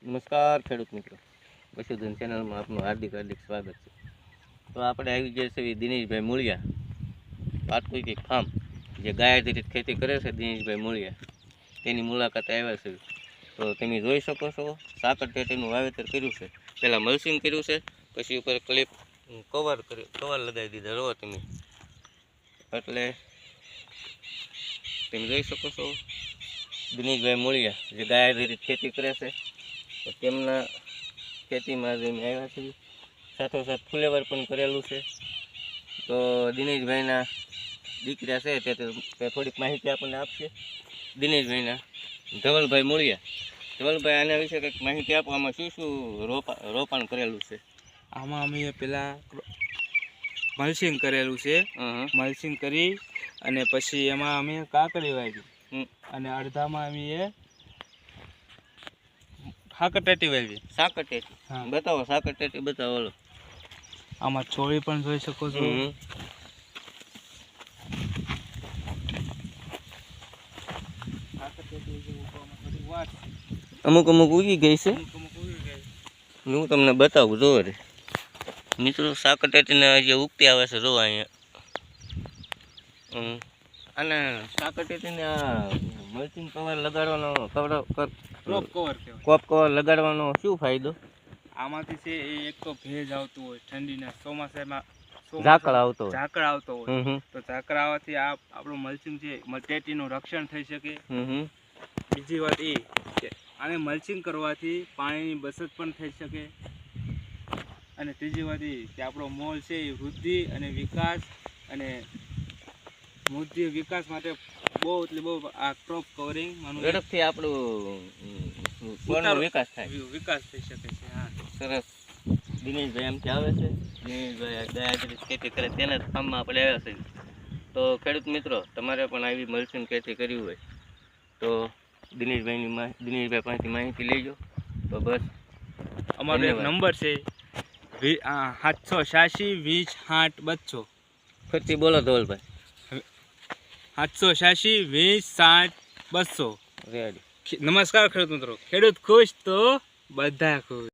નમસ્કાર ખેડૂત મિત્રો, પશુધન ચેનલમાં આપનું હાર્દિક સ્વાગત છે. તો આપણે આવી ગયા છે દિનેશભાઈ મૂળિયા, પાટકુઈ ફાર્મ, જે ગાય આધારિત ખેતી કરે છે. દિનેશભાઈ મૂળિયા તેની મુલાકાતે આવ્યા છે. તો તમે જોઈ શકો છો, સાકર ટેટીનું વાવેતર કર્યું છે. પહેલાં મલ્સિંગ કર્યું છે, પછી ઉપર કવર લગાવી દીધા. રહો તમે, એટલે તમે જોઈ શકો છો દિનેશભાઈ મૂળિયા જે ગાય આધારિત ખેતી કરે છે. તો તેમના ખેતીમાં જ અમે આવ્યા છીએ. સાથોસાથ ફુલેવર પણ કરેલું છે. તો દિનેશભાઈના દીકરા છે તે થોડીક માહિતી આપણને આપશે. દિનેશભાઈના ધવલભાઈ મૂળિયા, ધવલભાઈ આના વિશે કંઈક માહિતી આપો. આમાં શું શું રોપાણ કરેલું છે? આમાં અમે પેલા મલ્સિંગ કરેલું છે. મલ્સિંગ કરી અને પછી એમાં અમે કાકડી વાવી અને અડધામાં અમે સાકર ટેટી વાવી. સાકર ટેટી બતાવો, સાકર ટેટી બતાવો. ઓલો આમાં છોડી પણ જોઈ શકો છો. અમુક ઉગી ગઈ છે. હું તમને બતાવું. જો રે મિત્રો, સાકર ટેટીને જે ઉગતી આવે છે, જો અહીંયા. અને સાકર ટેટીને મલ્ચિંગ કવર લગાડવાનો, કોપ કવર લગાડવાનો શું ફાયદો? આમાંથી છે એક તો ભેજ આવતું હોય, ઠંડીના ચોમાસામાં ઝાકળ આવતો હોય, તો ઝાકળ આવવાથી આપણું મલ્ચિંગ છે, ટેટીનું રક્ષણ થઈ શકે. બીજી વાત એ કે આને મલ્ચિંગ કરવાથી પાણીની બચત પણ થઈ શકે. અને ત્રીજી વાત એ કે આપણો મોલ છે એ વૃદ્ધિ અને વિકાસ માટે બહુ આ ક્રોપ કવરિંગ ઝડપથી આપણું વિકાસ થઈ શકે છે. હા, સરસ. દિનેશભાઈ એમથી આવે છે. દિનેશભાઈ ગાય આધારિત ખેતી કરે તેના ફાર્મમાં આપણે આવ્યા છે. તો ખેડૂત મિત્રો, તમારે પણ આવી મલ્ચિંગ ખેતી કરવી હોય તો દિનેશભાઈ પાસેથી માહિતી લેજો. તો બસ, અમારો એક નંબર છે 786 20 8 200. ફરીથી બોલો ધવલભાઈ. 786 20 8 200. રેડી. નમસ્કાર ખેડૂત મિત્રો, ખેડૂત ખુશ તો બધા ખુશ.